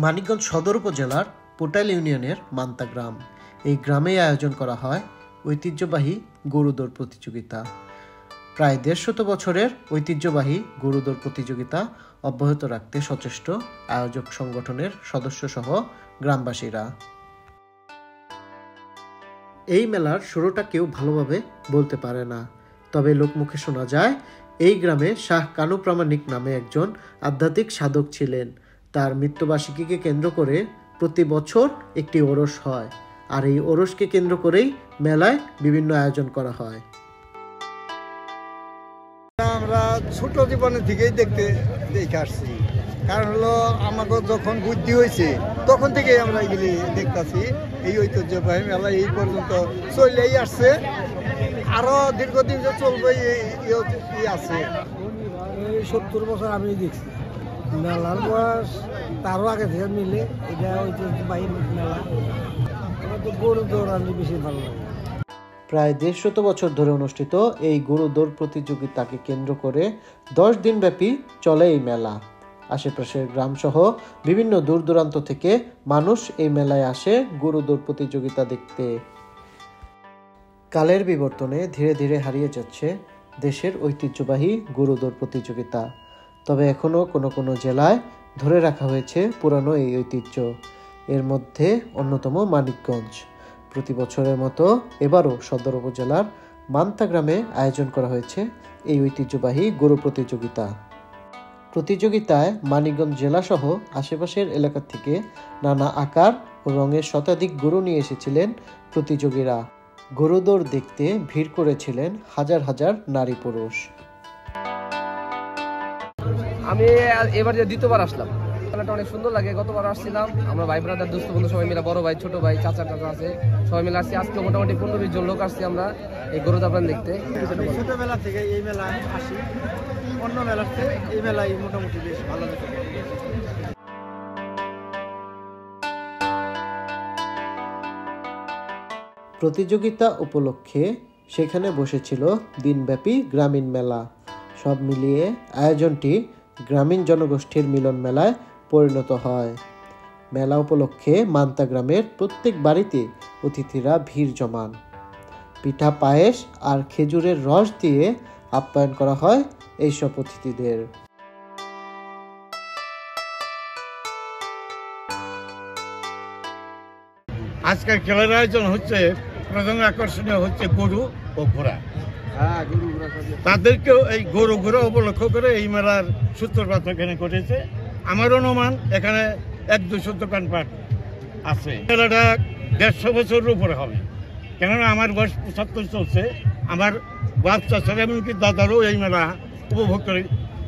মানিকগঞ্জ সদর উপজেলার পোটাইল ইউনিয়নের মান্তা গ্রাম। এই গ্রামেই আয়োজন করা হয় ঐতিহ্যবাহী গরুদৌড় প্রতিযোগিতা। প্রায় ১৫০ বছরের ঐতিহ্যবাহী গরুদৌড় প্রতিযোগিতা অব্যাহত রাখতে সচেষ্ট আয়োজক সংগঠনের সদস্যসহ গ্রামবাসীরা। এই মেলার শুরুটা কেউ ভালোভাবে বলতে পারে না, তবে লোকমুখে শোনা যায় এই গ্রামে শাহ কানু প্রামাণিক নামে একজন আধ্যাত্মিক সাধক ছিলেন। তার মৃত্যুবার্ষিকীকে কেন্দ্র করে প্রতি বছর একটি ওরস হয়, আর এই ওরসকে কেন্দ্র করেই মেলায় বিভিন্ন আয়োজন করা হয়। আমরা ছোট জীবনের থেকেই দেখে আসছি, কারণ হলো আমাকে যখন বুদ্ধি হয়েছে তখন থেকেই আমরা এগুলি দেখতেছি। এই ঐতিহ্যবাহী মেলা এই পর্যন্ত চলেই আসছে, আরো দীর্ঘদিন যে চলবে এই আছে। 70 বছর আমি দেখছি মেলার বয়স, তারও আগে থেকে মিলে এটা ঐতিহ্যবাহী মেলা। আমার তো গরু দৌড়ানি বেশি ভালো লাগে। প্রায় ১৫০ বছর ধরে অনুষ্ঠিত এই গরুদৌড় প্রতিযোগিতাকে কেন্দ্র করে 10 দিন ব্যাপী চলে এই মেলা। আশেপাশের গ্রামসহ বিভিন্ন দূর দূরান্ত থেকে মানুষ এই মেলায় আসে গরুদৌড় প্রতিযোগিতা দেখতে। কালের বিবর্তনে ধীরে ধীরে হারিয়ে যাচ্ছে দেশের ঐতিহ্যবাহী গরুদৌড় প্রতিযোগিতা, তবে এখনও কোনো কোনো জেলায় ধরে রাখা হয়েছে পুরানো এই ঐতিহ্য। এর মধ্যে অন্যতম মানিকগঞ্জ। প্রতি বছরের মতো এবারও সদর উপজেলার মান্তা গ্রামে আয়োজন করা হয়েছে এই ঐতিহ্যবাহী গরু প্রতিযোগিতা। প্রতিযোগিতায় মানিকগঞ্জ জেলাসহ আশেপাশের এলাকা থেকে নানা আকার ও রঙের শতাধিক গরু নিয়ে এসেছিলেন প্রতিযোগীরা। গরুদৌড় দেখতে ভিড় করেছিলেন হাজার হাজার নারী পুরুষ। আমি এবার যে দ্বিতীয়বার আসলাম, মেলাটা অনেক সুন্দর লাগে। গতবার আসছিলাম আমরা ভাই ব্রাদার দোস্ত বন্ধু সবাই মিলে, বড় ভাই ছোট ভাই চাচা টাচা আছে সবাই মিলে আসছি। আজকে মোটামুটি 15-20 জন লোক আসছি আমরা এই গরু দাপান দেখতে। ছোটবেলা থেকে এই মেলা আসি, অন্য মেলার থেকে এই মেলায় মোটামুটি বেশ ভালো লাগে। প্রতিযোগিতা উপলক্ষে সেখানে বসেছিল দিনব্যাপী গ্রামীণ মেলা। সব মিলিয়ে আয়োজনটি গ্রামীণ জনগোষ্ঠীর মিলন মেলায় পরিণত হয়। মেলা উপলক্ষে মান্তা গ্রামের প্রত্যেক বাড়িতে অতিথিরা ভিড় জমান। পিঠা, পায়েস আর খেজুরের রস দিয়ে আপ্যায়ন করা হয় এইসব অতিথিদের। আজকের খেলার আয়োজন হচ্ছে, প্রধান আকর্ষণীয় হচ্ছে গরু ও ঘোড়া। তাদেরকেও এই গরু ঘোড়া উপলক্ষ করে এই মেলার সূত্রপাত এখানে ঘটেছে। আমার অনুমান এখানে 100-200 দোকানপাট আছে। মেলাটা 150 বছরের উপরে হবে, কেননা আমার বয়স 75 চলছে। আমার বাচ্চা ছেলে এমনকি দাদারও এই মেলা উপভোগ করে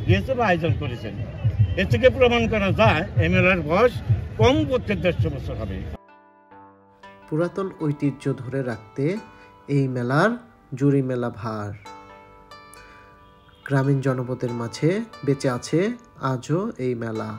গিয়েছে বা আয়োজন করেছেন। এ থেকে প্রমাণ করা যায় এই মেলার বয়স কমপক্ষে 150 বছর হবে। পুরাতন ঐতিহ্য ধরে রাখতে এই মেলার জুড়ি মেলা ভার। গ্রামীণ জনপদের মাঝে বেঁচে আছে আজও এই মেলা।